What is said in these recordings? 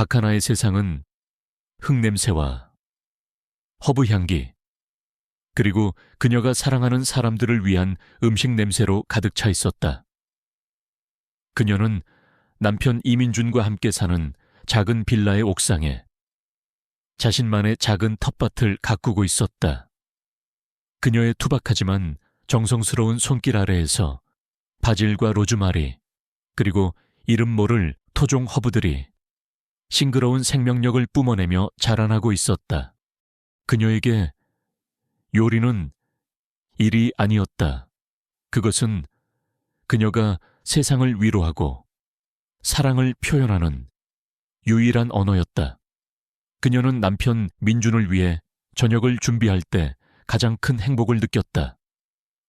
박하나의 세상은 흙냄새와 허브 향기, 그리고 그녀가 사랑하는 사람들을 위한 음식 냄새로 가득 차 있었다. 그녀는 남편 이민준과 함께 사는 작은 빌라의 옥상에 자신만의 작은 텃밭을 가꾸고 있었다. 그녀의 투박하지만 정성스러운 손길 아래에서 바질과 로즈마리, 그리고 이름 모를 토종 허브들이 싱그러운 생명력을 뿜어내며 자라나고 있었다. 그녀에게 요리는 일이 아니었다. 그것은 그녀가 세상을 위로하고 사랑을 표현하는 유일한 언어였다. 그녀는 남편 민준을 위해 저녁을 준비할 때 가장 큰 행복을 느꼈다.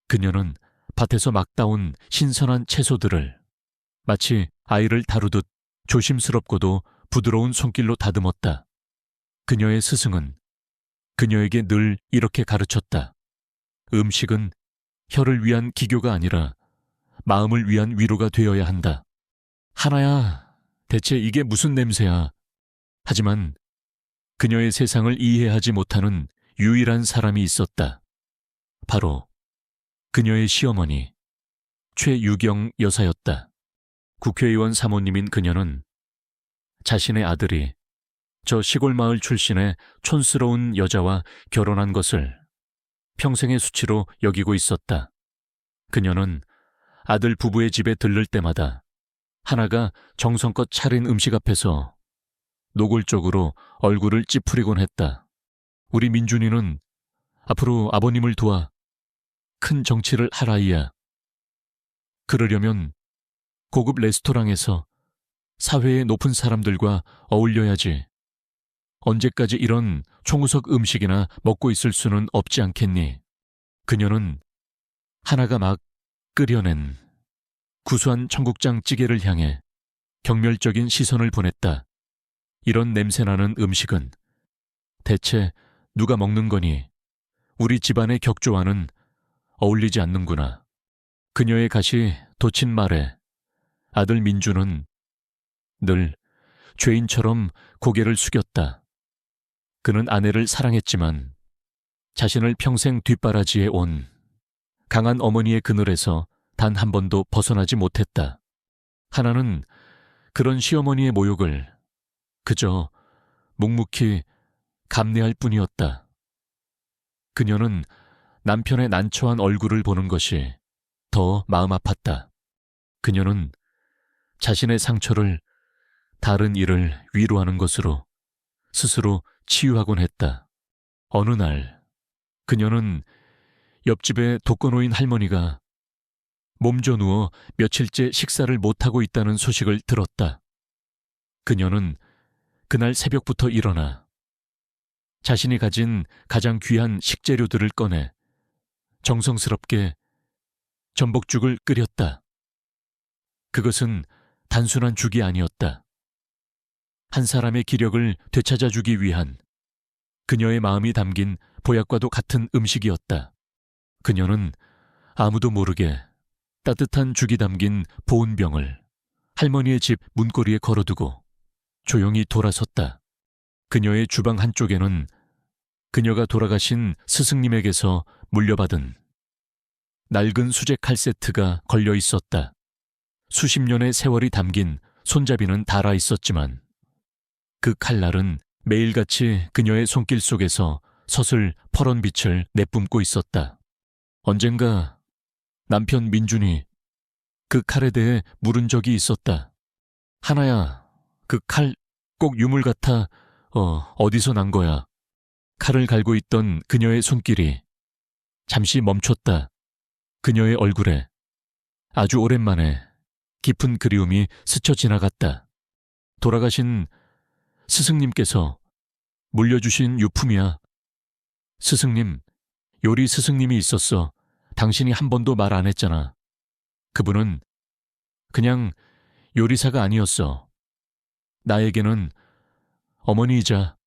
그녀는 밭에서 막 따온 신선한 채소들을 마치 아이를 다루듯 조심스럽고도 부드러운 손길로 다듬었다. 그녀의 스승은 그녀에게 늘 이렇게 가르쳤다. 음식은 혀를 위한 기교가 아니라 마음을 위한 위로가 되어야 한다. 하나야, 대체 이게 무슨 냄새야? 하지만 그녀의 세상을 이해하지 못하는 유일한 사람이 있었다. 바로 그녀의 시어머니, 최유경 여사였다. 국회의원 사모님인 그녀는 자신의 아들이 저 시골 마을 출신의 촌스러운 여자와 결혼한 것을 평생의 수치로 여기고 있었다. 그녀는 아들 부부의 집에 들를 때마다 하나가 정성껏 차린 음식 앞에서 노골적으로 얼굴을 찌푸리곤 했다. 우리 민준이는 앞으로 아버님을 도와 큰 정치를 할 아이야. 그러려면 고급 레스토랑에서 사회의 높은 사람들과 어울려야지. 언제까지 이런 총우석 음식이나 먹고 있을 수는 없지 않겠니? 그녀는 하나가 막 끓여낸 구수한 청국장 찌개를 향해 경멸적인 시선을 보냈다. 이런 냄새나는 음식은 대체 누가 먹는 거니? 우리 집안의 격조와는 어울리지 않는구나. 그녀의 가시 돋친 말에 아들 민주는 늘 죄인처럼 고개를 숙였다. 그는 아내를 사랑했지만 자신을 평생 뒷바라지에 온 강한 어머니의 그늘에서 단 한 번도 벗어나지 못했다. 하나는 그런 시어머니의 모욕을 그저 묵묵히 감내할 뿐이었다. 그녀는 남편의 난처한 얼굴을 보는 것이 더 마음 아팠다. 그녀는 자신의 상처를 다른 이를 위로하는 것으로 스스로 치유하곤 했다. 어느 날 그녀는 옆집에 독거노인 할머니가 몸져 누워 며칠째 식사를 못하고 있다는 소식을 들었다. 그녀는 그날 새벽부터 일어나 자신이 가진 가장 귀한 식재료들을 꺼내 정성스럽게 전복죽을 끓였다. 그것은 단순한 죽이 아니었다. 한 사람의 기력을 되찾아주기 위한 그녀의 마음이 담긴 보약과도 같은 음식이었다. 그녀는 아무도 모르게 따뜻한 죽이 담긴 보온병을 할머니의 집 문고리에 걸어두고 조용히 돌아섰다. 그녀의 주방 한쪽에는 그녀가 돌아가신 스승님에게서 물려받은 낡은 수제 칼 세트가 걸려 있었다. 수십 년의 세월이 담긴 손잡이는 닳아 있었지만 그 칼날은 매일같이 그녀의 손길 속에서 서슬 퍼런 빛을 내뿜고 있었다. 언젠가 남편 민준이 그 칼에 대해 물은 적이 있었다. 하나야, 그 칼 꼭 유물 같아. 어디서 난 거야? 칼을 갈고 있던 그녀의 손길이 잠시 멈췄다. 그녀의 얼굴에 아주 오랜만에 깊은 그리움이 스쳐 지나갔다. 돌아가신 스승님께서 물려주신 유품이야. 스승님, 요리 스승님이 있었어. 당신이 한 번도 말 안 했잖아. 그분은 그냥 요리사가 아니었어. 나에게는 어머니이자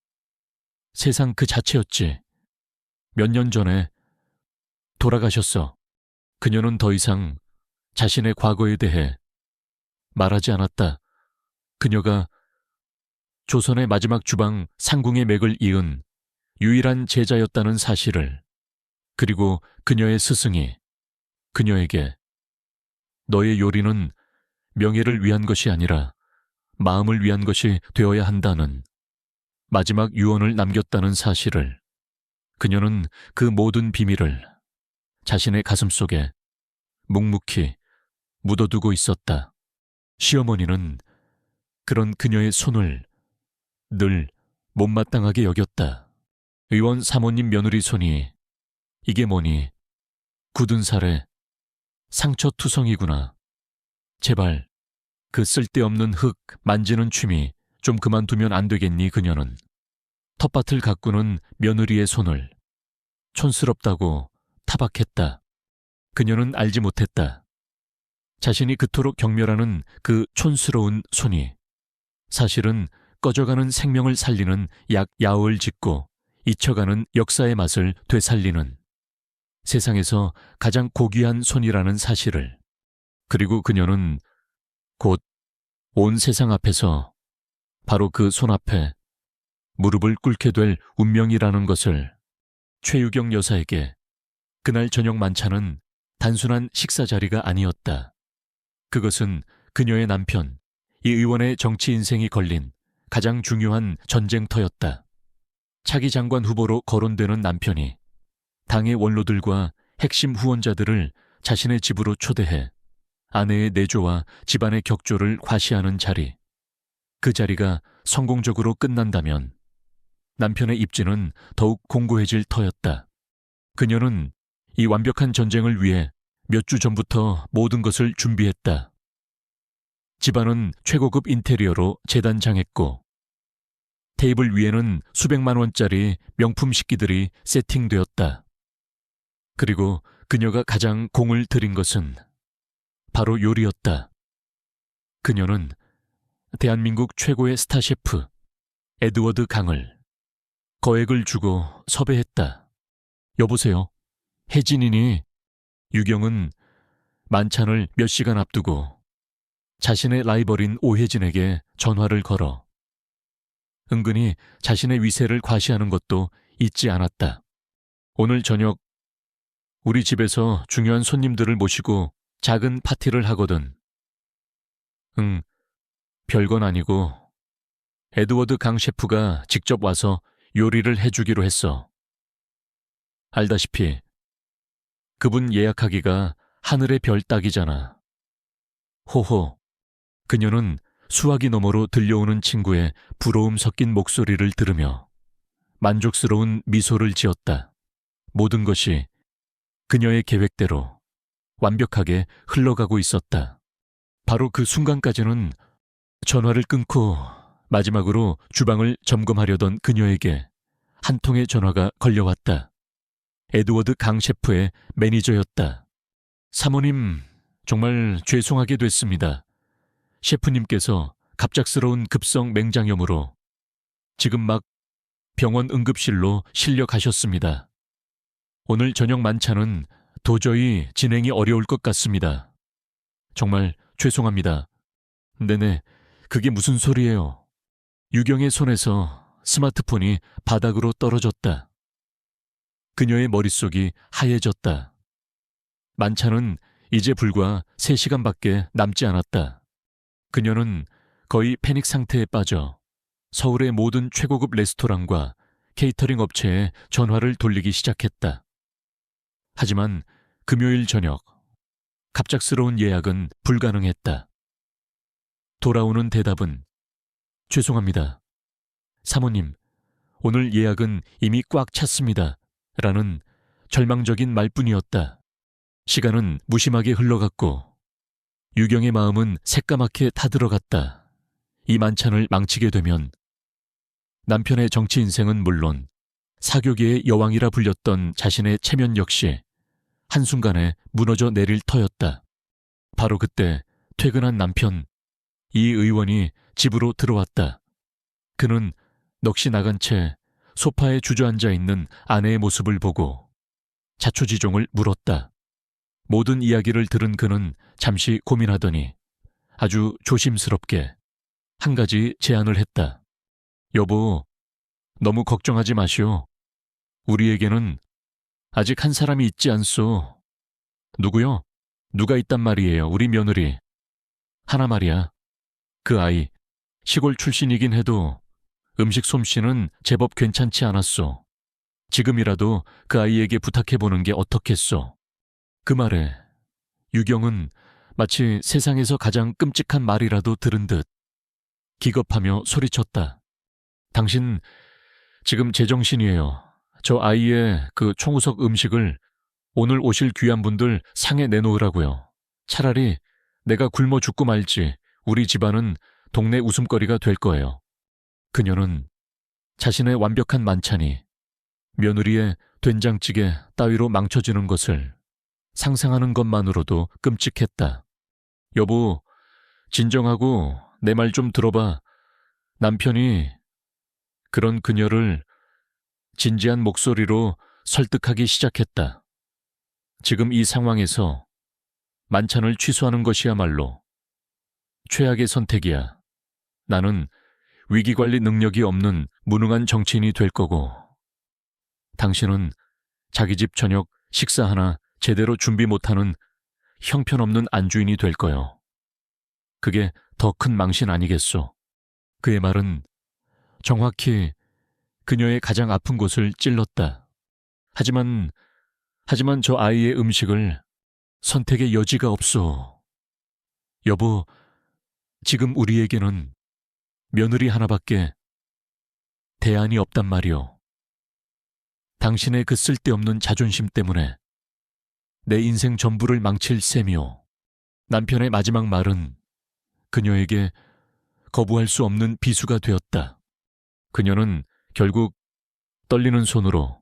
세상 그 자체였지. 몇 년 전에 돌아가셨어. 그녀는 더 이상 자신의 과거에 대해 말하지 않았다. 그녀가 조선의 마지막 주방 상궁의 맥을 이은 유일한 제자였다는 사실을, 그리고 그녀의 스승이 그녀에게 너의 요리는 명예를 위한 것이 아니라 마음을 위한 것이 되어야 한다는 마지막 유언을 남겼다는 사실을, 그녀는 그 모든 비밀을 자신의 가슴속에 묵묵히 묻어두고 있었다. 시어머니는 그런 그녀의 손을 늘 못마땅하게 여겼다. 의원 사모님 며느리 손이 이게 뭐니? 굳은 살에 상처투성이구나. 제발 그 쓸데없는 흙 만지는 취미 좀 그만두면 안 되겠니? 그녀는 텃밭을 가꾸는 며느리의 손을 촌스럽다고 타박했다. 그녀는 알지 못했다. 자신이 그토록 경멸하는 그 촌스러운 손이 사실은 꺼져가는 생명을 살리는 약 야을 짓고 잊혀가는 역사의 맛을 되살리는 세상에서 가장 고귀한 손이라는 사실을, 그리고 그녀는 곧 온 세상 앞에서 바로 그 손 앞에 무릎을 꿇게 될 운명이라는 것을 최유경 여사에게 그날 저녁 만찬은 단순한 식사 자리가 아니었다. 그것은 그녀의 남편, 이 의원의 정치 인생이 걸린 가장 중요한 전쟁터였다. 차기 장관 후보로 거론되는 남편이 당의 원로들과 핵심 후원자들을 자신의 집으로 초대해 아내의 내조와 집안의 격조를 과시하는 자리. 그 자리가 성공적으로 끝난다면 남편의 입지는 더욱 공고해질 터였다. 그녀는 이 완벽한 전쟁을 위해 몇 주 전부터 모든 것을 준비했다. 집안은 최고급 인테리어로 재단장했고 테이블 위에는 수백만 원짜리 명품 식기들이 세팅되었다. 그리고 그녀가 가장 공을 들인 것은 바로 요리였다. 그녀는 대한민국 최고의 스타 셰프 에드워드 강을 거액을 주고 섭외했다. 여보세요. 혜진이니? 유경은 만찬을 몇 시간 앞두고 자신의 라이벌인 오혜진에게 전화를 걸어 은근히 자신의 위세를 과시하는 것도 잊지 않았다. 오늘 저녁 우리 집에서 중요한 손님들을 모시고 작은 파티를 하거든. 응, 별건 아니고 에드워드 강 셰프가 직접 와서 요리를 해주기로 했어. 알다시피 그분 예약하기가 하늘의 별 따기잖아. 호호. 그녀는 수화기 너머로 들려오는 친구의 부러움 섞인 목소리를 들으며 만족스러운 미소를 지었다. 모든 것이 그녀의 계획대로 완벽하게 흘러가고 있었다. 바로 그 순간까지는 전화를 끊고 마지막으로 주방을 점검하려던 그녀에게 한 통의 전화가 걸려왔다. 에드워드 강 셰프의 매니저였다. 사모님, 정말 죄송하게 됐습니다. 셰프님께서 갑작스러운 급성 맹장염으로 지금 막 병원 응급실로 실려 가셨습니다. 오늘 저녁 만찬은 도저히 진행이 어려울 것 같습니다. 정말 죄송합니다. 네네, 그게 무슨 소리예요? 유경의 손에서 스마트폰이 바닥으로 떨어졌다. 그녀의 머릿속이 하얘졌다. 만찬은 이제 불과 3시간밖에 남지 않았다. 그녀는 거의 패닉 상태에 빠져 서울의 모든 최고급 레스토랑과 케이터링 업체에 전화를 돌리기 시작했다. 하지만 금요일 저녁, 갑작스러운 예약은 불가능했다. 돌아오는 대답은 죄송합니다. 사모님, 오늘 예약은 이미 꽉 찼습니다. 라는 절망적인 말뿐이었다. 시간은 무심하게 흘러갔고 유경의 마음은 새까맣게 타들어갔다. 이 만찬을 망치게 되면 남편의 정치 인생은 물론 사교계의 여왕이라 불렸던 자신의 체면 역시 한순간에 무너져 내릴 터였다. 바로 그때 퇴근한 남편, 이 의원이 집으로 들어왔다. 그는 넋이 나간 채 소파에 주저앉아 있는 아내의 모습을 보고 자초지종을 물었다. 모든 이야기를 들은 그는 잠시 고민하더니 아주 조심스럽게 한 가지 제안을 했다. 여보, 너무 걱정하지 마시오. 우리에게는 아직 한 사람이 있지 않소. 누구요? 누가 있단 말이에요, 우리 며느리. 하나 말이야. 그 아이, 시골 출신이긴 해도 음식 솜씨는 제법 괜찮지 않았소. 지금이라도 그 아이에게 부탁해보는 게 어떻겠소. 그 말에 유경은 마치 세상에서 가장 끔찍한 말이라도 들은 듯 기겁하며 소리쳤다. 당신 지금 제정신이에요. 저 아이의 그 총우석 음식을 오늘 오실 귀한 분들 상에 내놓으라고요. 차라리 내가 굶어 죽고 말지 우리 집안은 동네 웃음거리가 될 거예요. 그녀는 자신의 완벽한 만찬이 며느리의 된장찌개 따위로 망쳐지는 것을 상상하는 것만으로도 끔찍했다. 여보, 진정하고 내 말 좀 들어봐. 남편이 그런 그녀를 진지한 목소리로 설득하기 시작했다. 지금 이 상황에서 만찬을 취소하는 것이야말로 최악의 선택이야. 나는 위기관리 능력이 없는 무능한 정치인이 될 거고, 당신은 자기 집 저녁 식사 하나 제대로 준비 못하는 형편없는 안주인이 될 거요. 그게 더 큰 망신 아니겠소. 그의 말은 정확히 그녀의 가장 아픈 곳을 찔렀다. 하지만 저 아이의 음식을 선택의 여지가 없소. 여보, 지금 우리에게는 며느리 하나밖에 대안이 없단 말이오. 당신의 그 쓸데없는 자존심 때문에 내 인생 전부를 망칠 셈이오. 남편의 마지막 말은 그녀에게 거부할 수 없는 비수가 되었다. 그녀는 결국 떨리는 손으로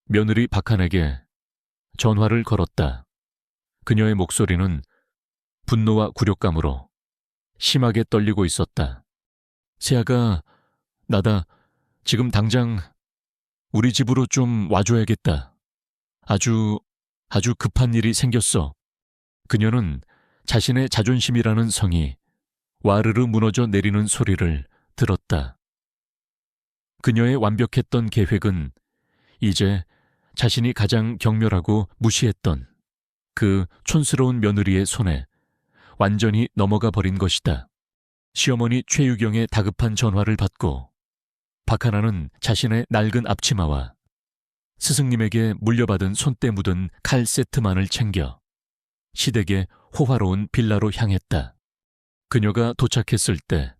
며느리 박한에게 전화를 걸었다. 그녀의 목소리는 분노와 굴욕감으로 심하게 떨리고 있었다. 세아가, 나다. 지금 당장 우리 집으로 좀 와줘야겠다. 아주 급한 일이 생겼어. 그녀는 자신의 자존심이라는 성이 와르르 무너져 내리는 소리를 들었다. 그녀의 완벽했던 계획은 이제 자신이 가장 경멸하고 무시했던 그 촌스러운 며느리의 손에 완전히 넘어가 버린 것이다. 시어머니 최유경의 다급한 전화를 받고 박하나는 자신의 낡은 앞치마와 스승님에게 물려받은 손때 묻은 칼 세트만을 챙겨 시댁의 호화로운 빌라로 향했다. 그녀가 도착했을 때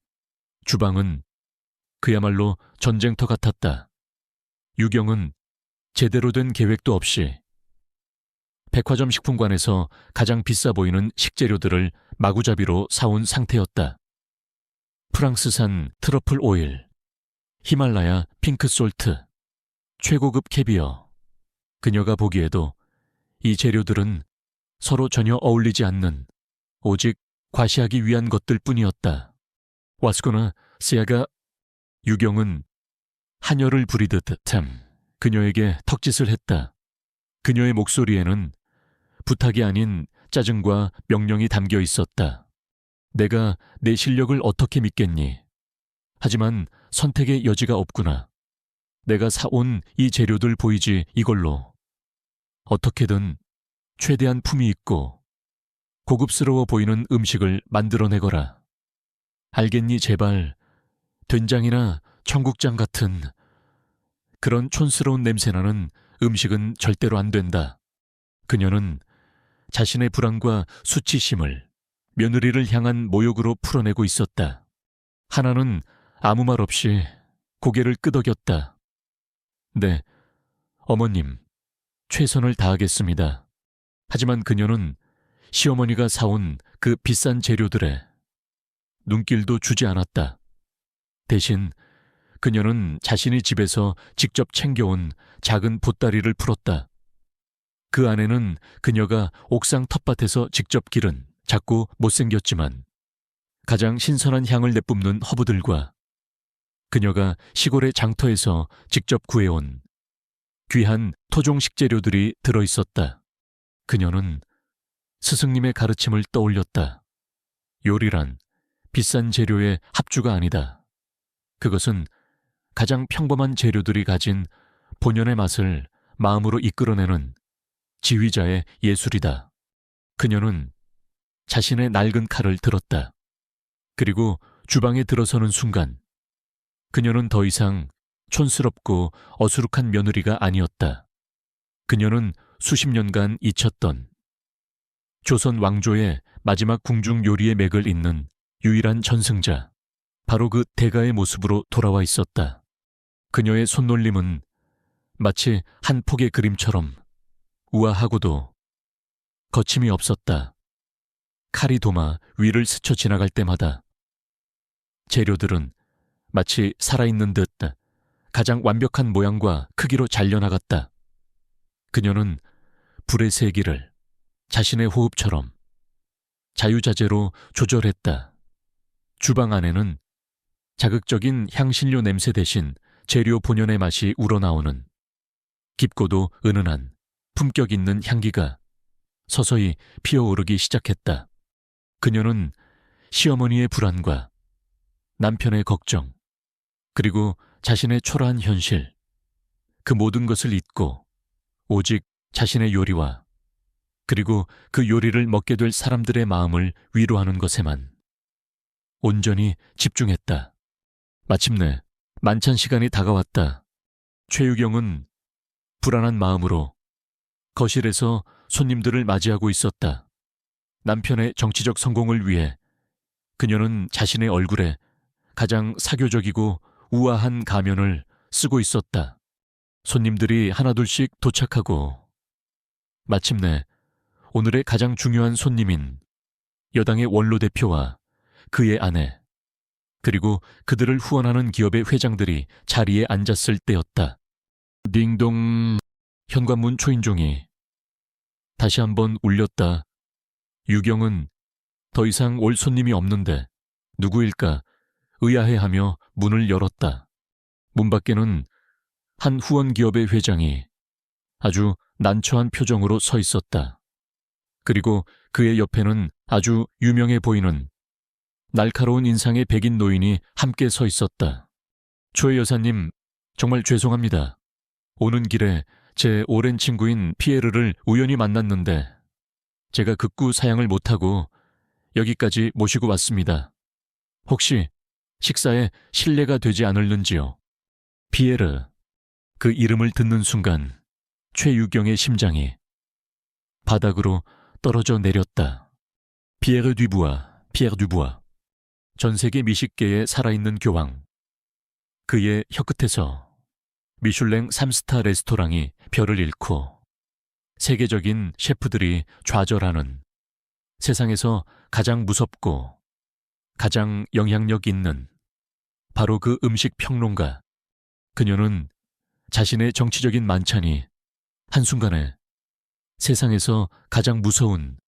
주방은 그야말로 전쟁터 같았다. 유경은 제대로 된 계획도 없이 백화점 식품관에서 가장 비싸 보이는 식재료들을 마구잡이로 사온 상태였다. 프랑스산 트러플 오일, 히말라야 핑크 솔트, 최고급 캐비어. 그녀가 보기에도 이 재료들은 서로 전혀 어울리지 않는 오직 과시하기 위한 것들 뿐이었다. 와스코나 세아가. 유경은 한여를 부리듯 참 그녀에게 턱짓을 했다. 그녀의 목소리에는 부탁이 아닌 짜증과 명령이 담겨 있었다. 내가 내 실력을 어떻게 믿겠니? 하지만 선택의 여지가 없구나. 내가 사온 이 재료들 보이지, 이걸로. 어떻게든 최대한 품위 있고 고급스러워 보이는 음식을 만들어내거라. 알겠니, 제발. 된장이나 청국장 같은 그런 촌스러운 냄새나는 음식은 절대로 안 된다. 그녀는 자신의 불안과 수치심을 며느리를 향한 모욕으로 풀어내고 있었다. 하나는 아무 말 없이 고개를 끄덕였다. 네, 어머님, 최선을 다하겠습니다. 하지만 그녀는 시어머니가 사온 그 비싼 재료들에 눈길도 주지 않았다. 대신 그녀는 자신이 집에서 직접 챙겨온 작은 보따리를 풀었다. 그 안에는 그녀가 옥상 텃밭에서 직접 기른 작고 못생겼지만 가장 신선한 향을 내뿜는 허브들과 그녀가 시골의 장터에서 직접 구해온 귀한 토종 식재료들이 들어있었다. 그녀는 스승님의 가르침을 떠올렸다. 요리란 비싼 재료의 합주가 아니다. 그것은 가장 평범한 재료들이 가진 본연의 맛을 마음으로 이끌어내는 지휘자의 예술이다. 그녀는 자신의 낡은 칼을 들었다. 그리고 주방에 들어서는 순간 그녀는 더 이상 촌스럽고 어수룩한 며느리가 아니었다. 그녀는 수십 년간 잊혔던 조선 왕조의 마지막 궁중 요리의 맥을 잇는 유일한 전승자, 바로 그 대가의 모습으로 돌아와 있었다. 그녀의 손놀림은 마치 한 폭의 그림처럼 우아하고도 거침이 없었다. 칼이 도마 위를 스쳐 지나갈 때마다 재료들은 마치 살아있는 듯 가장 완벽한 모양과 크기로 잘려나갔다. 그녀는 불의 세기를 자신의 호흡처럼 자유자재로 조절했다. 주방 안에는 자극적인 향신료 냄새 대신 재료 본연의 맛이 우러나오는 깊고도 은은한 품격 있는 향기가 서서히 피어오르기 시작했다. 그녀는 시어머니의 불안과 남편의 걱정, 그리고 자신의 초라한 현실, 그 모든 것을 잊고 오직 자신의 요리와 그리고 그 요리를 먹게 될 사람들의 마음을 위로하는 것에만 온전히 집중했다. 마침내 만찬 시간이 다가왔다. 최유경은 불안한 마음으로 거실에서 손님들을 맞이하고 있었다. 남편의 정치적 성공을 위해 그녀는 자신의 얼굴에 가장 사교적이고 우아한 가면을 쓰고 있었다. 손님들이 하나둘씩 도착하고 마침내 오늘의 가장 중요한 손님인 여당의 원로대표와 그의 아내, 그리고 그들을 후원하는 기업의 회장들이 자리에 앉았을 때였다. 딩동. 현관문 초인종이 다시 한번 울렸다. 유경은 더 이상 올 손님이 없는데 누구일까 의아해하며 문을 열었다. 문 밖에는 한 후원 기업의 회장이 아주 난처한 표정으로 서 있었다. 그리고 그의 옆에는 아주 유명해 보이는 날카로운 인상의 백인 노인이 함께 서 있었다. 초혜 여사님, 정말 죄송합니다. 오는 길에 제 오랜 친구인 피에르를 우연히 만났는데 제가 극구 사양을 못하고 여기까지 모시고 왔습니다. 혹시 식사에 실례가 되지 않을는지요? 피에르. 그 이름을 듣는 순간 최유경의 심장이 바닥으로 떨어져 내렸다. 피에르 듀부아, 피에르 듀부아. 전 세계 미식계에 살아있는 교황. 그의 혀끝에서 미슐랭 3스타 레스토랑이 별을 잃고 세계적인 셰프들이 좌절하는 세상에서 가장 무섭고 가장 영향력 있는 바로 그 음식 평론가. 그녀는 자신의 정치적인 만찬이 한순간에 세상에서 가장 무서운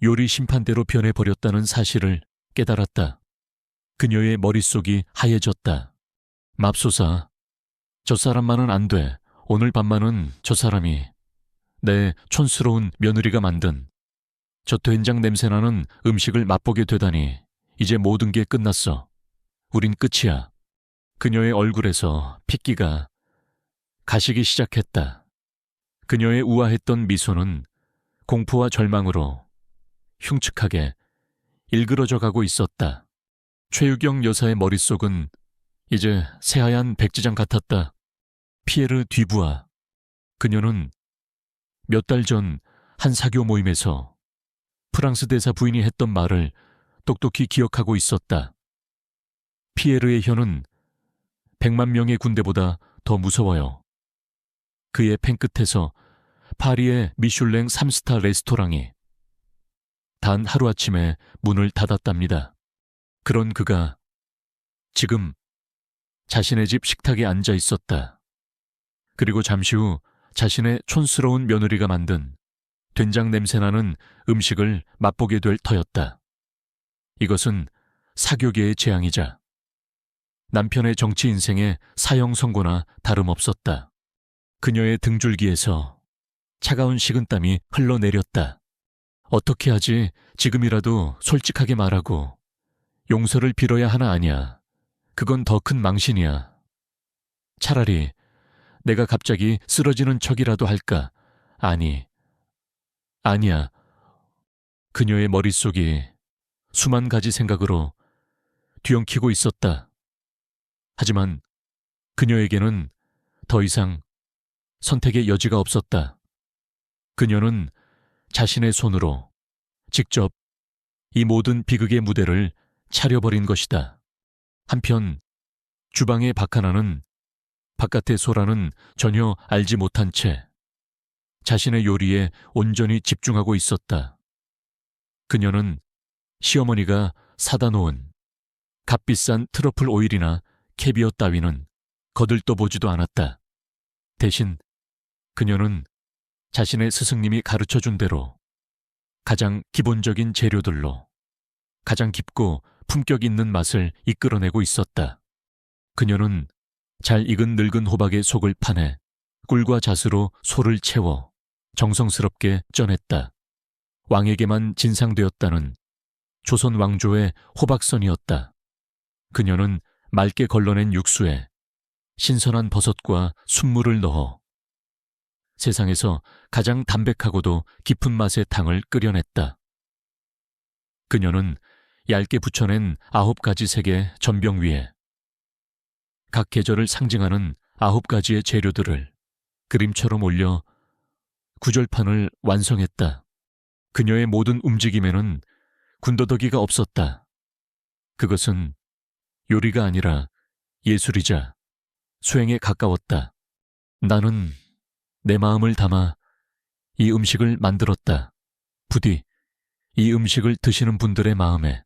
요리 심판대로 변해버렸다는 사실을 깨달았다. 그녀의 머릿속이 하얘졌다. 맙소사, 저 사람만은 안 돼. 오늘 밤만은 저 사람이 내 촌스러운 며느리가 만든 저 된장 냄새나는 음식을 맛보게 되다니 이제 모든 게 끝났어. 우린 끝이야. 그녀의 얼굴에서 핏기가 가시기 시작했다. 그녀의 우아했던 미소는 공포와 절망으로 흉측하게 일그러져 가고 있었다. 최유경 여사의 머릿속은 이제 새하얀 백지장 같았다. 피에르 듀부아. 그녀는 몇 달 전 한 사교 모임에서 프랑스 대사 부인이 했던 말을 똑똑히 기억하고 있었다. 피에르의 혀는 100만 명의 군대보다 더 무서워요. 그의 펜끝에서 파리의 미슐랭 3스타 레스토랑이 단 하루아침에 문을 닫았답니다. 그런 그가 지금 자신의 집 식탁에 앉아 있었다. 그리고 잠시 후 자신의 촌스러운 며느리가 만든 된장 냄새나는 음식을 맛보게 될 터였다. 이것은 사교계의 재앙이자 남편의 정치 인생의 사형 선고나 다름없었다. 그녀의 등줄기에서 차가운 식은땀이 흘러내렸다. 어떻게 하지? 지금이라도 솔직하게 말하고 용서를 빌어야 하나 아냐. 그건 더 큰 망신이야. 차라리 내가 갑자기 쓰러지는 척이라도 할까? 아니야. 그녀의 머릿속이 수만 가지 생각으로 뒤엉키고 있었다. 하지만 그녀에게는 더 이상 선택의 여지가 없었다. 그녀는 자신의 손으로 직접 이 모든 비극의 무대를 차려버린 것이다. 한편 주방의 박하나는 바깥의 소라는 전혀 알지 못한 채 자신의 요리에 온전히 집중하고 있었다. 그녀는 시어머니가 사다 놓은 값비싼 트러플 오일이나 캐비어 따위는 거들떠보지도 않았다. 대신 그녀는 자신의 스승님이 가르쳐준 대로 가장 기본적인 재료들로 가장 깊고 품격 있는 맛을 이끌어내고 있었다. 그녀는 잘 익은 늙은 호박의 속을 파내 꿀과 잣으로 소를 채워 정성스럽게 쪄냈다. 왕에게만 진상되었다는 조선 왕조의 호박선이었다. 그녀는 맑게 걸러낸 육수에 신선한 버섯과 순무를 넣어 세상에서 가장 담백하고도 깊은 맛의 탕을 끓여냈다. 그녀는 얇게 붙여낸 9가지 색의 전병 위에 각 계절을 상징하는 9가지의 재료들을 그림처럼 올려 구절판을 완성했다. 그녀의 모든 움직임에는 군더더기가 없었다. 그것은 요리가 아니라 예술이자 수행에 가까웠다. 나는 내 마음을 담아 이 음식을 만들었다. 부디 이 음식을 드시는 분들의 마음에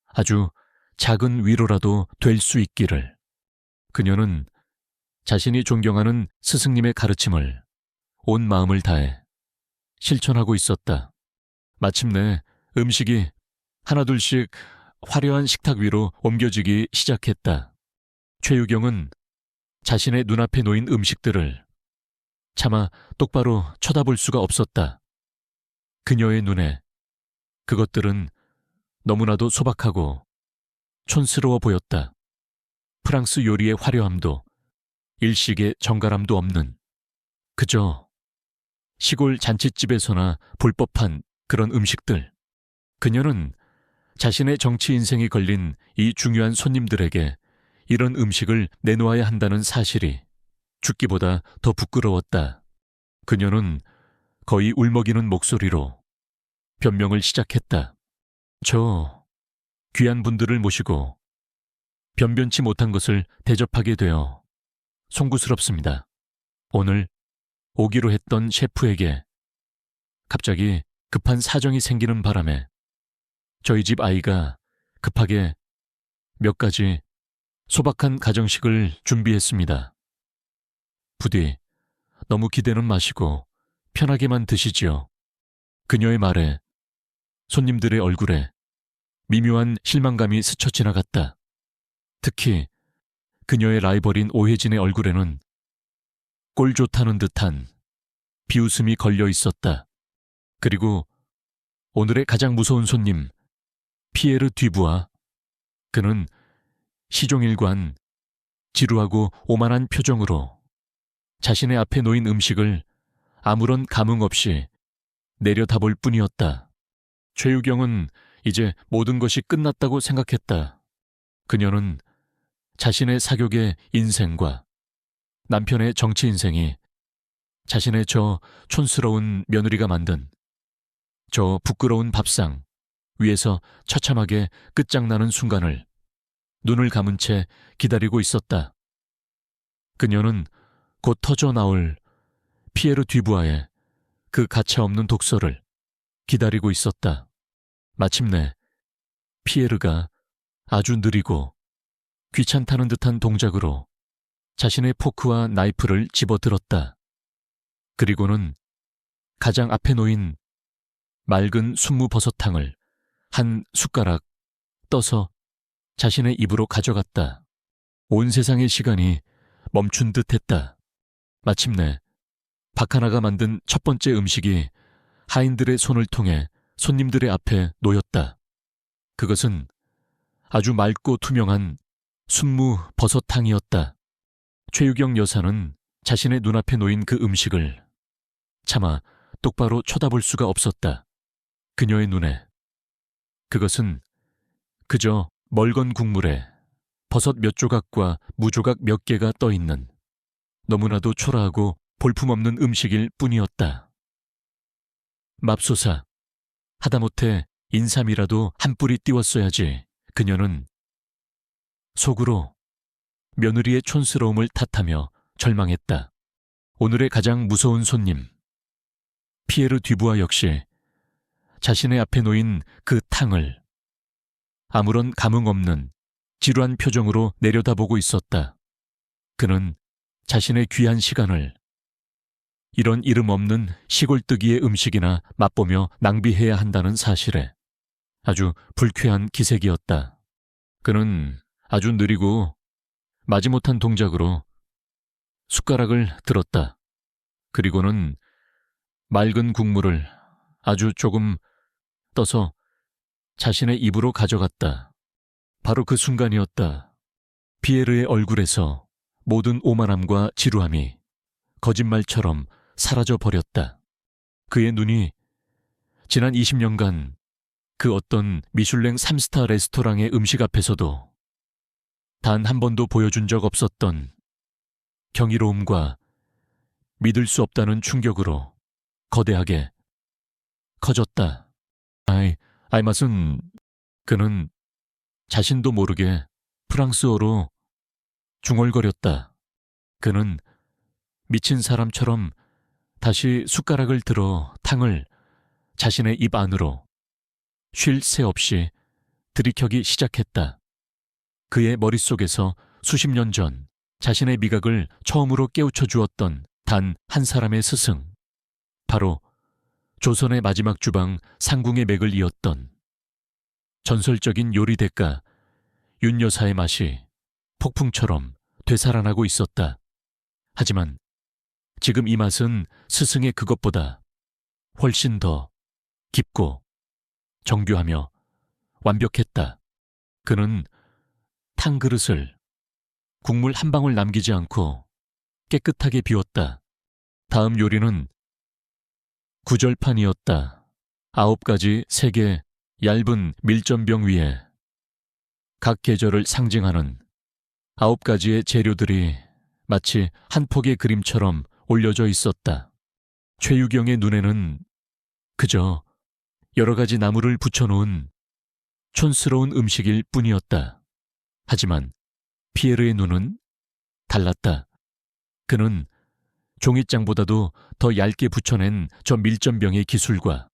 아주 작은 위로라도 될 수 있기를. 그녀는 자신이 존경하는 스승님의 가르침을 온 마음을 다해 실천하고 있었다. 마침내 음식이 하나둘씩 화려한 식탁 위로 옮겨지기 시작했다. 최유경은 자신의 눈앞에 놓인 음식들을 차마 똑바로 쳐다볼 수가 없었다. 그녀의 눈에 그것들은 너무나도 소박하고 촌스러워 보였다. 프랑스 요리의 화려함도 일식의 정갈함도 없는 그저 시골 잔칫집에서나 볼 법한 그런 음식들. 그녀는 자신의 정치 인생이 걸린 이 중요한 손님들에게 이런 음식을 내놓아야 한다는 사실이 죽기보다 더 부끄러웠다. 그녀는 거의 울먹이는 목소리로 변명을 시작했다. 저 귀한 분들을 모시고 변변치 못한 것을 대접하게 되어 송구스럽습니다. 오늘 오기로 했던 셰프에게 갑자기 급한 사정이 생기는 바람에 저희 집 아이가 급하게 몇 가지 소박한 가정식을 준비했습니다. 부디 너무 기대는 마시고 편하게만 드시지요. 그녀의 말에 손님들의 얼굴에 미묘한 실망감이 스쳐 지나갔다. 특히 그녀의 라이벌인 오혜진의 얼굴에는 꼴 좋다는 듯한 비웃음이 걸려 있었다. 그리고 오늘의 가장 무서운 손님 피에르 듀부아. 그는 시종일관 지루하고 오만한 표정으로 자신의 앞에 놓인 음식을 아무런 감흥 없이 내려다볼 뿐이었다. 최유경은 이제 모든 것이 끝났다고 생각했다. 그녀는 자신의 사교계 인생과 남편의 정치 인생이 자신의 저 촌스러운 며느리가 만든 저 부끄러운 밥상 위에서 처참하게 끝장나는 순간을 눈을 감은 채 기다리고 있었다. 그녀는 곧 터져 나올 피에르 듀부아의 그 가차없는 독서를 기다리고 있었다. 마침내 피에르가 아주 느리고 귀찮다는 듯한 동작으로 자신의 포크와 나이프를 집어들었다. 그리고는 가장 앞에 놓인 맑은 순무버섯탕을 한 숟가락 떠서 자신의 입으로 가져갔다. 온 세상의 시간이 멈춘 듯 했다. 마침내 박하나가 만든 첫 번째 음식이 하인들의 손을 통해 손님들의 앞에 놓였다. 그것은 아주 맑고 투명한 순무 버섯탕이었다. 최유경 여사는 자신의 눈앞에 놓인 그 음식을 차마 똑바로 쳐다볼 수가 없었다. 그녀의 눈에 그것은 그저 멀건 국물에 버섯 몇 조각과 무조각 몇 개가 떠있는 너무나도 초라하고 볼품없는 음식일 뿐이었다. 맙소사, 하다못해 인삼이라도 한 뿌리 띄웠어야지. 그녀는 속으로 며느리의 촌스러움을 탓하며 절망했다. 오늘의 가장 무서운 손님, 피에르 듀부아 역시 자신의 앞에 놓인 그 탕을 아무런 감흥 없는 지루한 표정으로 내려다보고 있었다. 그는 자신의 귀한 시간을 이런 이름 없는 시골뜨기의 음식이나 맛보며 낭비해야 한다는 사실에 아주 불쾌한 기색이었다. 그는 아주 느리고 마지못한 동작으로 숟가락을 들었다. 그리고는 맑은 국물을 아주 조금 떠서 자신의 입으로 가져갔다. 바로 그 순간이었다. 피에르의 얼굴에서 모든 오만함과 지루함이 거짓말처럼 사라져 버렸다. 그의 눈이 지난 20년간 그 어떤 미슐랭 3스타 레스토랑의 음식 앞에서도 단 한 번도 보여준 적 없었던 경이로움과 믿을 수 없다는 충격으로 거대하게 커졌다. 맛은 그는 자신도 모르게 프랑스어로 중얼거렸다. 그는 미친 사람처럼 다시 숟가락을 들어 탕을 자신의 입 안으로 쉴 새 없이 들이켜기 시작했다. 그의 머릿속에서 수십 년 전 자신의 미각을 처음으로 깨우쳐 주었던 단 한 사람의 스승, 바로 조선의 마지막 주방 상궁의 맥을 이었던 전설적인 요리 대가 윤 여사의 맛이 폭풍처럼 되살아나고 있었다. 하지만 지금 이 맛은 스승의 그것보다 훨씬 더 깊고 정교하며 완벽했다. 그는 탕 그릇을 국물 한 방울 남기지 않고 깨끗하게 비웠다. 다음 요리는 구절판이었다. 9가지 색의 얇은 밀전병 위에 각 계절을 상징하는 9가지의 재료들이 마치 한 폭의 그림처럼 올려져 있었다. 최유경의 눈에는 그저 여러 가지 나무를 붙여놓은 촌스러운 음식일 뿐이었다. 하지만 피에르의 눈은 달랐다. 그는 종이장보다도 더 얇게 붙여낸 저 밀전병의 기술과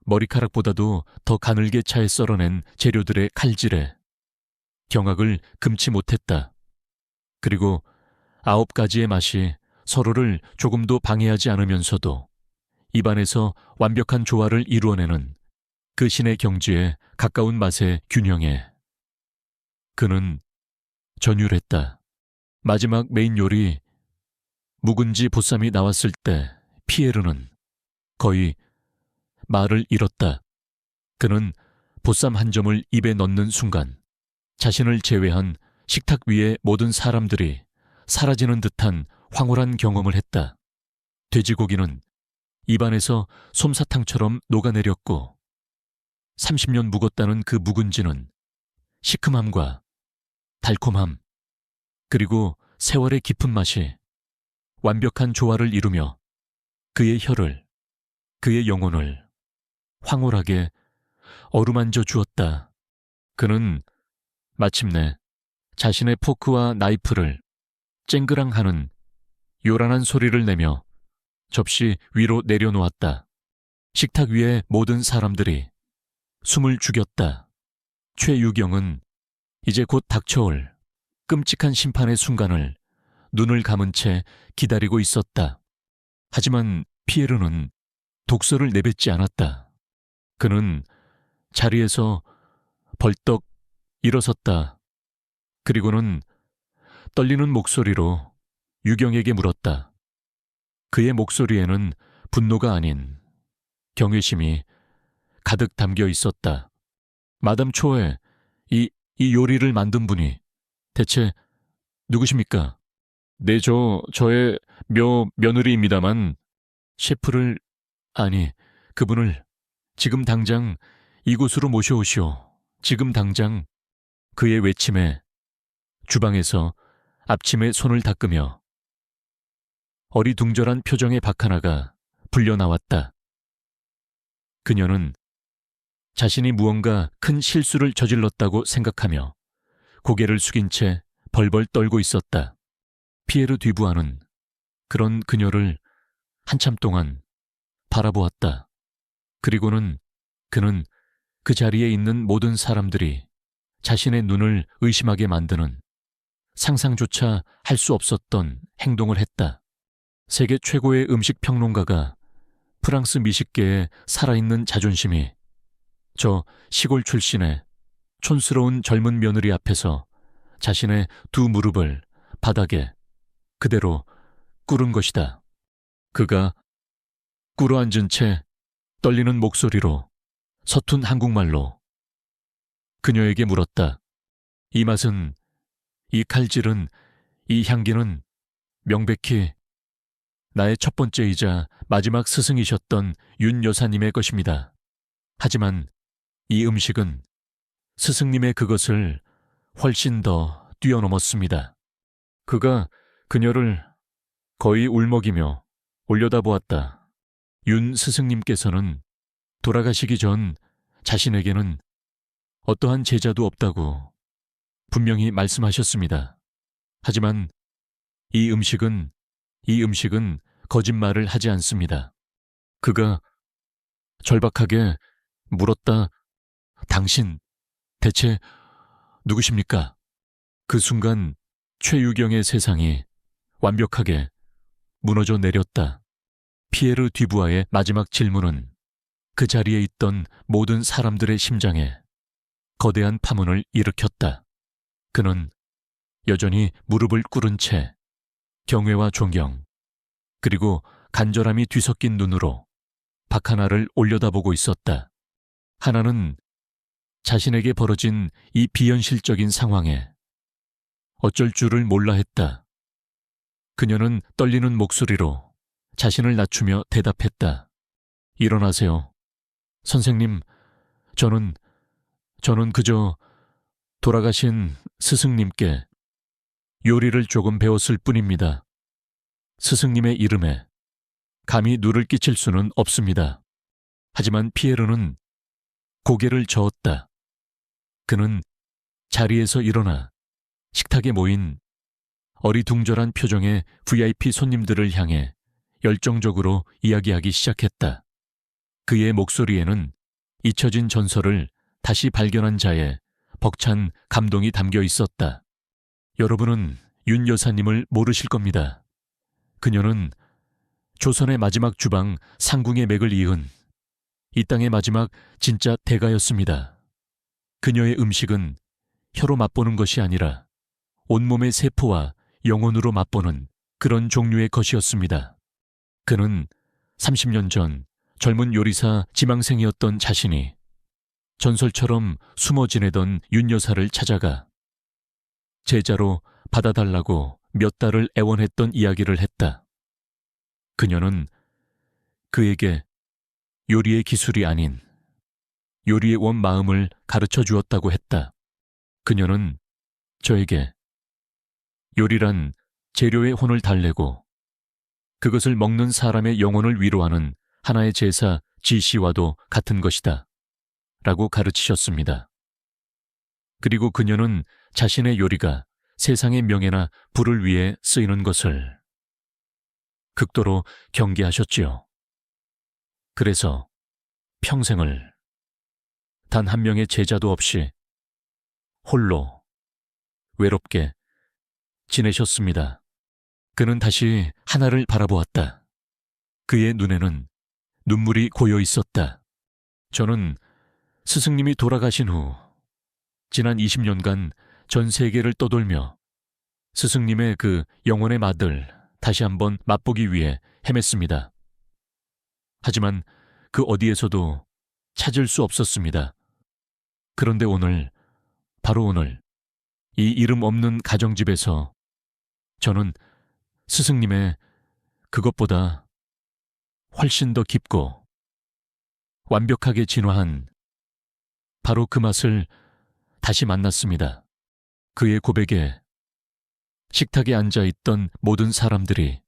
머리카락보다도 더 가늘게 차에 썰어낸 재료들의 칼질에 경악을 금치 못했다. 그리고 9가지의 맛이 서로를 조금도 방해하지 않으면서도 입안에서 완벽한 조화를 이루어내는 그 신의 경지에 가까운 맛의 균형에 그는 전율했다. 마지막 메인 요리 묵은지 보쌈이 나왔을 때 피에르는 거의 말을 잃었다. 그는 보쌈 한 점을 입에 넣는 순간 자신을 제외한 식탁 위의 모든 사람들이 사라지는 듯한 황홀한 경험을 했다. 돼지고기는 입안에서 솜사탕처럼 녹아내렸고 30년 묵었다는 그 묵은지는 시큼함과 달콤함 그리고 세월의 깊은 맛이 완벽한 조화를 이루며 그의 혀를, 그의 영혼을 황홀하게 어루만져 주었다. 그는 마침내 자신의 포크와 나이프를 쨍그랑하는 요란한 소리를 내며 접시 위로 내려놓았다. 식탁 위의 모든 사람들이 숨을 죽였다. 최유경은 이제 곧 닥쳐올 끔찍한 심판의 순간을 눈을 감은 채 기다리고 있었다. 하지만 피에르는 독서를 내뱉지 않았다. 그는 자리에서 벌떡 일어섰다. 그리고는 떨리는 목소리로 유경에게 물었다. 그의 목소리에는 분노가 아닌 경외심이 가득 담겨 있었다. 마담 초에 이 요리를 만든 분이 대체 누구십니까? 네, 저의 며느리입니다만 셰프를, 아니, 그분을 지금 당장 이곳으로 모셔오시오. 지금 당장. 그의 외침에 주방에서 앞침에 손을 닦으며 어리둥절한 표정의 박하나가 불려 나왔다. 그녀는 자신이 무언가 큰 실수를 저질렀다고 생각하며 고개를 숙인 채 벌벌 떨고 있었다. 피에르 뒤부아는 그런 그녀를 한참 동안 바라보았다. 그리고는 그는 그 자리에 있는 모든 사람들이 자신의 눈을 의심하게 만드는 상상조차 할 수 없었던 행동을 했다. 세계 최고의 음식 평론가가 프랑스 미식계에 살아있는 자존심이 저 시골 출신의 촌스러운 젊은 며느리 앞에서 자신의 두 무릎을 바닥에 그대로 꿇은 것이다. 그가 꿇어앉은 채 떨리는 목소리로 서툰 한국말로 그녀에게 물었다. 이 맛은, 이 칼질은, 이 향기는 명백히 나의 첫 번째이자 마지막 스승이셨던 윤 여사님의 것입니다. 하지만 이 음식은 스승님의 그것을 훨씬 더 뛰어넘었습니다. 그가 그녀를 거의 울먹이며 올려다보았다. 윤 스승님께서는 돌아가시기 전 자신에게는 어떠한 제자도 없다고 분명히 말씀하셨습니다. 하지만 이 음식은 거짓말을 하지 않습니다. 그가 절박하게 물었다. 당신 대체 누구십니까? 그 순간 최유경의 세상이 완벽하게 무너져 내렸다. 피에르 뒤부아의 마지막 질문은 그 자리에 있던 모든 사람들의 심장에 거대한 파문을 일으켰다. 그는 여전히 무릎을 꿇은 채 경외와 존경, 그리고 간절함이 뒤섞인 눈으로 박하나를 올려다보고 있었다. 하나는 자신에게 벌어진 이 비현실적인 상황에 어쩔 줄을 몰라 했다. 그녀는 떨리는 목소리로 자신을 낮추며 대답했다. 일어나세요. 선생님, 저는 그저 돌아가신 스승님께 요리를 조금 배웠을 뿐입니다. 스승님의 이름에 감히 누를 끼칠 수는 없습니다. 하지만 피에르는 고개를 저었다. 그는 자리에서 일어나 식탁에 모인 어리둥절한 표정의 VIP 손님들을 향해 열정적으로 이야기하기 시작했다. 그의 목소리에는 잊혀진 전설을 다시 발견한 자의 벅찬 감동이 담겨 있었다. 여러분은 윤 여사님을 모르실 겁니다. 그녀는 조선의 마지막 주방 상궁의 맥을 이은 이 땅의 마지막 진짜 대가였습니다. 그녀의 음식은 혀로 맛보는 것이 아니라 온몸의 세포와 영혼으로 맛보는 그런 종류의 것이었습니다. 그는 30년 전 젊은 요리사 지망생이었던 자신이 전설처럼 숨어 지내던 윤 여사를 찾아가 제자로 받아달라고 몇 달을 애원했던 이야기를 했다. 그녀는 그에게 요리의 기술이 아닌 요리의 원 마음을 가르쳐 주었다고 했다. 그녀는 저에게 요리란 재료의 혼을 달래고 그것을 먹는 사람의 영혼을 위로하는 하나의 제사 지시와도 같은 것이다. 라고 가르치셨습니다. 그리고 그녀는 자신의 요리가 세상의 명예나 부를 위해 쓰이는 것을 극도로 경계하셨지요. 그래서 평생을 단 한 명의 제자도 없이 홀로 외롭게 지내셨습니다. 그는 다시 하나를 바라보았다. 그의 눈에는 눈물이 고여 있었다. 저는 스승님이 돌아가신 후 지난 20년간 전 세계를 떠돌며 스승님의 그 영혼의 맛을 다시 한번 맛보기 위해 헤맸습니다. 하지만 그 어디에서도 찾을 수 없었습니다. 그런데 오늘, 바로 오늘, 이 이름 없는 가정집에서 저는 스승님의 그것보다 훨씬 더 깊고 완벽하게 진화한 바로 그 맛을 다시 만났습니다. 그의 고백에 식탁에 앉아있던 모든 사람들이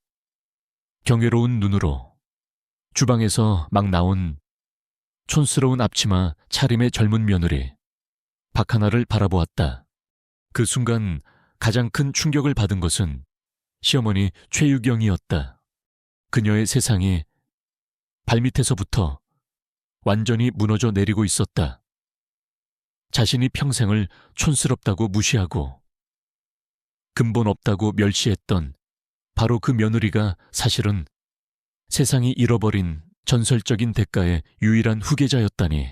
경외로운 눈으로 주방에서 막 나온 촌스러운 앞치마 차림의 젊은 며느리 박하나를 바라보았다. 그 순간 가장 큰 충격을 받은 것은 시어머니 최유경이었다. 그녀의 세상이 발밑에서부터 완전히 무너져 내리고 있었다. 자신이 평생을 촌스럽다고 무시하고 근본 없다고 멸시했던 바로 그 며느리가 사실은 세상이 잃어버린 전설적인 대가의 유일한 후계자였다니.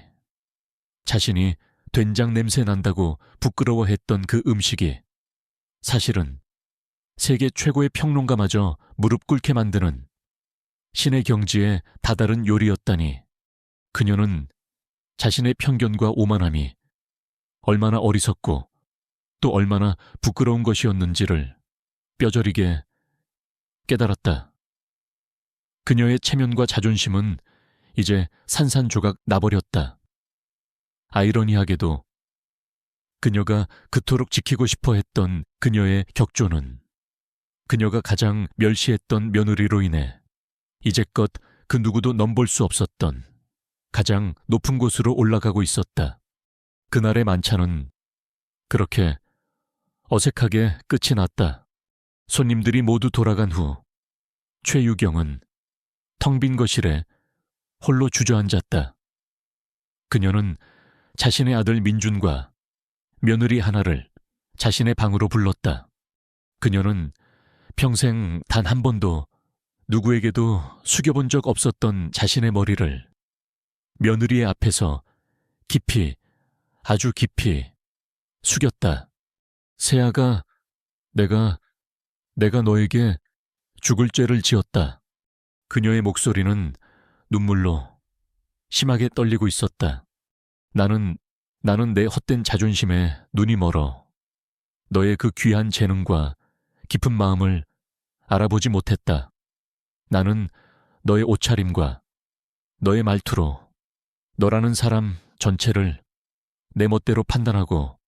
자신이 된장 냄새 난다고 부끄러워했던 그 음식이 사실은 세계 최고의 평론가마저 무릎 꿇게 만드는 신의 경지에 다다른 요리였다니. 그녀는 자신의 편견과 오만함이 얼마나 어리석고 또 얼마나 부끄러운 것이었는지를 뼈저리게 깨달았다. 그녀의 체면과 자존심은 이제 산산조각 나버렸다. 아이러니하게도 그녀가 그토록 지키고 싶어 했던 그녀의 격조는 그녀가 가장 멸시했던 며느리로 인해 이제껏 그 누구도 넘볼 수 없었던 가장 높은 곳으로 올라가고 있었다. 그날의 만찬은 그렇게 어색하게 끝이 났다. 손님들이 모두 돌아간 후 최유경은 텅 빈 거실에 홀로 주저앉았다. 그녀는 자신의 아들 민준과 며느리 하나를 자신의 방으로 불렀다. 그녀는 평생 단 한 번도 누구에게도 숙여본 적 없었던 자신의 머리를 며느리의 앞에서 깊이, 아주 깊이 숙였다. 세아가 내가 너에게 죽을 죄를 지었다. 그녀의 목소리는 눈물로 심하게 떨리고 있었다. 나는 내 헛된 자존심에 눈이 멀어 너의 그 귀한 재능과 깊은 마음을 알아보지 못했다. 나는 너의 옷차림과 너의 말투로 너라는 사람 전체를 내 멋대로 판단하고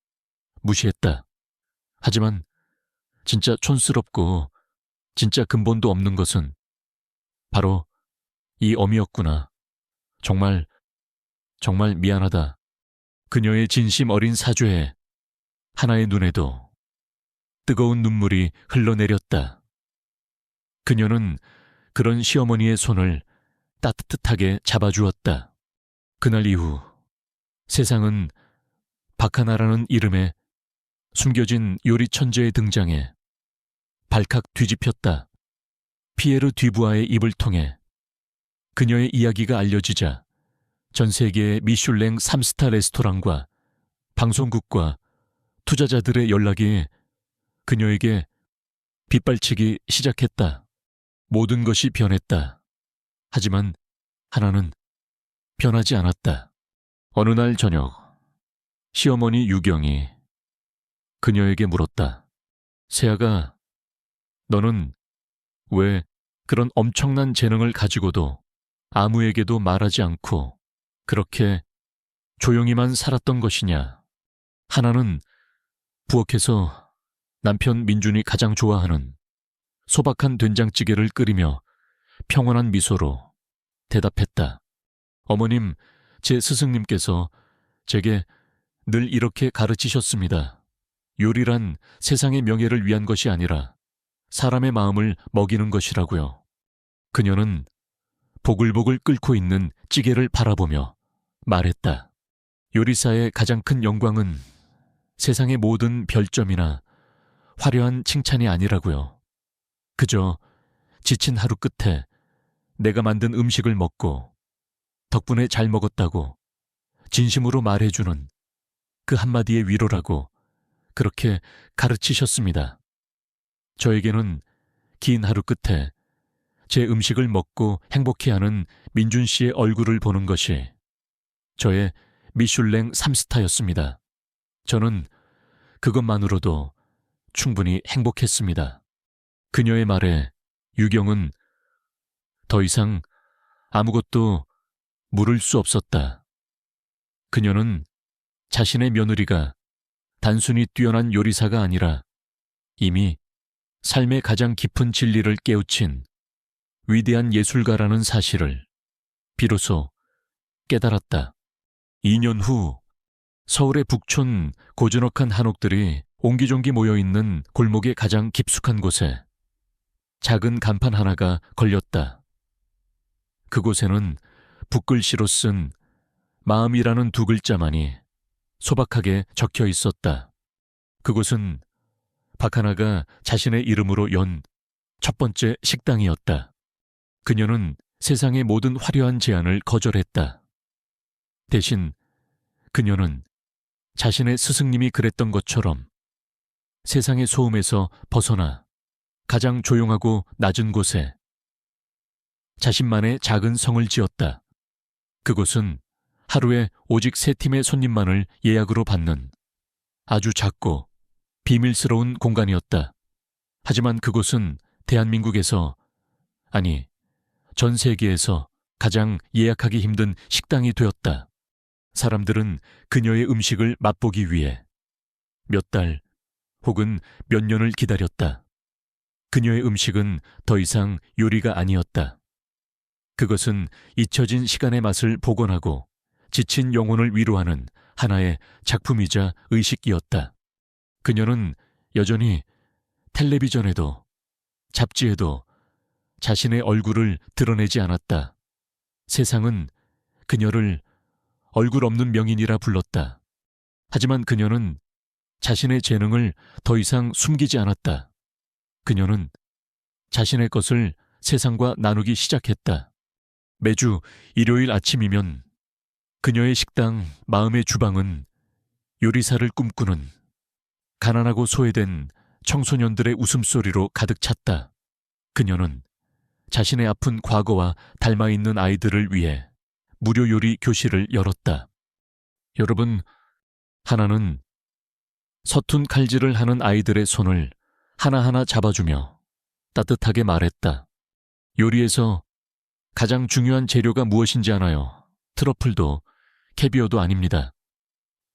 무시했다. 하지만 진짜 촌스럽고 진짜 근본도 없는 것은 바로 이 어미였구나. 정말 미안하다. 그녀의 진심 어린 사죄에 하나의 눈에도 뜨거운 눈물이 흘러내렸다. 그녀는 그런 시어머니의 손을 따뜻하게 잡아주었다. 그날 이후 세상은 박하나라는 이름에 숨겨진 요리 천재의 등장에 발칵 뒤집혔다. 피에르 듀부아의 입을 통해 그녀의 이야기가 알려지자 전 세계의 미슐랭 3스타 레스토랑과 방송국과 투자자들의 연락이 그녀에게 빗발치기 시작했다. 모든 것이 변했다. 하지만 하나는 변하지 않았다. 어느 날 저녁, 시어머니 유경이 그녀에게 물었다. 세아가, 너는 왜 그런 엄청난 재능을 가지고도 아무에게도 말하지 않고 그렇게 조용히만 살았던 것이냐? 하나는 부엌에서 남편 민준이 가장 좋아하는 소박한 된장찌개를 끓이며 평온한 미소로 대답했다. 어머님, 제 스승님께서 제게 늘 이렇게 가르치셨습니다. 요리란 세상의 명예를 위한 것이 아니라 사람의 마음을 먹이는 것이라고요. 그녀는 보글보글 끓고 있는 찌개를 바라보며 말했다. 요리사의 가장 큰 영광은 세상의 모든 별점이나 화려한 칭찬이 아니라고요. 그저 지친 하루 끝에 내가 만든 음식을 먹고 덕분에 잘 먹었다고 진심으로 말해주는 그 한마디의 위로라고 그렇게 가르치셨습니다. 저에게는 긴 하루 끝에 제 음식을 먹고 행복해하는 민준 씨의 얼굴을 보는 것이 저의 미슐랭 3스타였습니다. 저는 그것만으로도 충분히 행복했습니다. 그녀의 말에 유경은 더 이상 아무것도 물을 수 없었다. 그녀는 자신의 며느리가 단순히 뛰어난 요리사가 아니라 이미 삶의 가장 깊은 진리를 깨우친 위대한 예술가라는 사실을 비로소 깨달았다. 2년 후 서울의 북촌 고즈넉한 한옥들이 옹기종기 모여있는 골목의 가장 깊숙한 곳에 작은 간판 하나가 걸렸다. 그곳에는 붓글씨로 쓴 마음이라는 두 글자만이 소박하게 적혀 있었다. 그곳은 박하나가 자신의 이름으로 연 첫 번째 식당이었다. 그녀는 세상의 모든 화려한 제안을 거절했다. 대신 그녀는 자신의 스승님이 그랬던 것처럼 세상의 소음에서 벗어나 가장 조용하고 낮은 곳에 자신만의 작은 성을 지었다. 그곳은 하루에 오직 3팀의 손님만을 예약으로 받는 아주 작고 비밀스러운 공간이었다. 하지만 그곳은 대한민국에서, 아니, 전 세계에서 가장 예약하기 힘든 식당이 되었다. 사람들은 그녀의 음식을 맛보기 위해 몇 달 혹은 몇 년을 기다렸다. 그녀의 음식은 더 이상 요리가 아니었다. 그것은 잊혀진 시간의 맛을 복원하고 지친 영혼을 위로하는 하나의 작품이자 의식이었다. 그녀는 여전히 텔레비전에도 잡지에도 자신의 얼굴을 드러내지 않았다. 세상은 그녀를 얼굴 없는 명인이라 불렀다. 하지만 그녀는 자신의 재능을 더 이상 숨기지 않았다. 그녀는 자신의 것을 세상과 나누기 시작했다. 매주 일요일 아침이면 그녀의 식당 마음의 주방은 요리사를 꿈꾸는 가난하고 소외된 청소년들의 웃음소리로 가득 찼다. 그녀는 자신의 아픈 과거와 닮아있는 아이들을 위해 무료 요리 교실을 열었다. 여러분, 하나는 서툰 칼질을 하는 아이들의 손을 하나하나 잡아주며 따뜻하게 말했다. 요리에서 가장 중요한 재료가 무엇인지 아나요? 트러플도 캐비어도 아닙니다.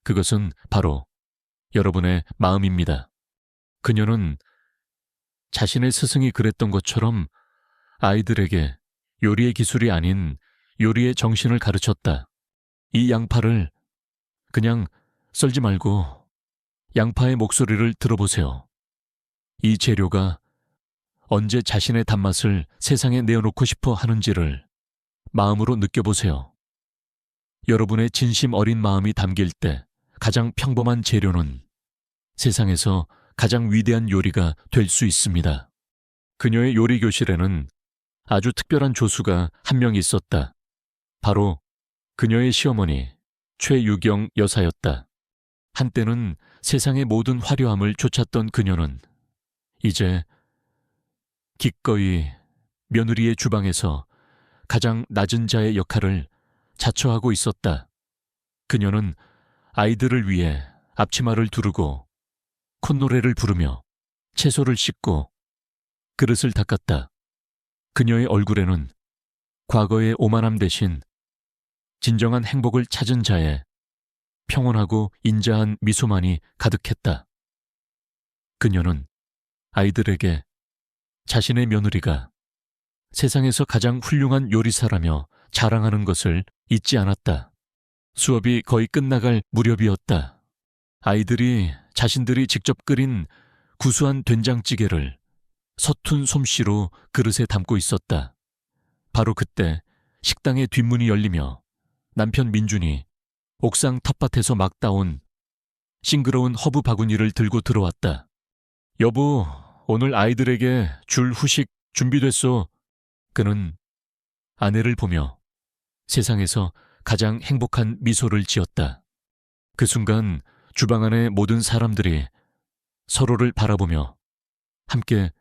그것은 바로 여러분의 마음입니다. 그녀는 자신의 스승이 그랬던 것처럼 아이들에게 요리의 기술이 아닌 요리의 정신을 가르쳤다. 이 양파를 그냥 썰지 말고 양파의 목소리를 들어보세요. 이 재료가 언제 자신의 단맛을 세상에 내어놓고 싶어 하는지를 마음으로 느껴보세요. 여러분의 진심 어린 마음이 담길 때 가장 평범한 재료는 세상에서 가장 위대한 요리가 될 수 있습니다. 그녀의 요리 교실에는 아주 특별한 조수가 한 명 있었다. 바로 그녀의 시어머니 최유경 여사였다. 한때는 세상의 모든 화려함을 쫓았던 그녀는 이제 기꺼이 며느리의 주방에서 가장 낮은 자의 역할을 자처하고 있었다. 그녀는 아이들을 위해 앞치마를 두르고 콧노래를 부르며 채소를 씻고 그릇을 닦았다. 그녀의 얼굴에는 과거의 오만함 대신 진정한 행복을 찾은 자의 평온하고 인자한 미소만이 가득했다. 그녀는 아이들에게 자신의 며느리가 세상에서 가장 훌륭한 요리사라며 자랑하는 것을 잊지 않았다. 수업이 거의 끝나갈 무렵이었다. 아이들이 자신들이 직접 끓인 구수한 된장찌개를 서툰 솜씨로 그릇에 담고 있었다. 바로 그때 식당의 뒷문이 열리며 남편 민준이 옥상 텃밭에서 막 따온 싱그러운 허브 바구니를 들고 들어왔다. 여보, 오늘 아이들에게 줄 후식 준비됐소. 그는 아내를 보며 세상에서 가장 행복한 미소를 지었다. 그 순간 주방 안의 모든 사람들이 서로를 바라보며 함께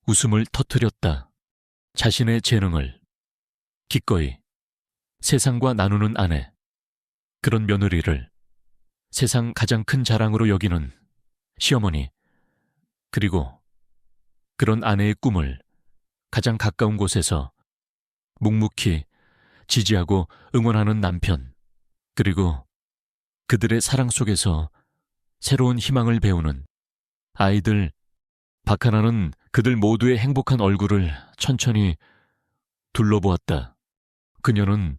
웃음을 터뜨렸다. 자신의 재능을 기꺼이 세상과 나누는 아내, 그런 며느리를 세상 가장 큰 자랑으로 여기는 시어머니, 그리고 그런 아내의 꿈을 가장 가까운 곳에서 묵묵히 지지하고 응원하는 남편, 그리고 그들의 사랑 속에서 새로운 희망을 배우는 아이들. 박하나는 그들 모두의 행복한 얼굴을 천천히 둘러보았다. 그녀는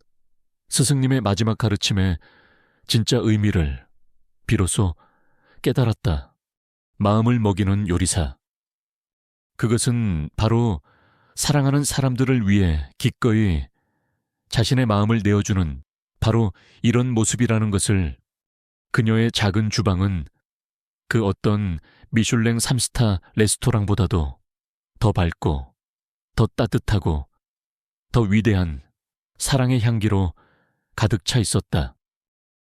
스승님의 마지막 가르침의 진짜 의미를 비로소 깨달았다. 마음을 먹이는 요리사. 그것은 바로 사랑하는 사람들을 위해 기꺼이 자신의 마음을 내어주는 바로 이런 모습이라는 것을 그녀의 작은 주방은 그 어떤 미슐랭 3스타 레스토랑보다도 더 밝고 더 따뜻하고 더 위대한 사랑의 향기로 가득 차 있었다.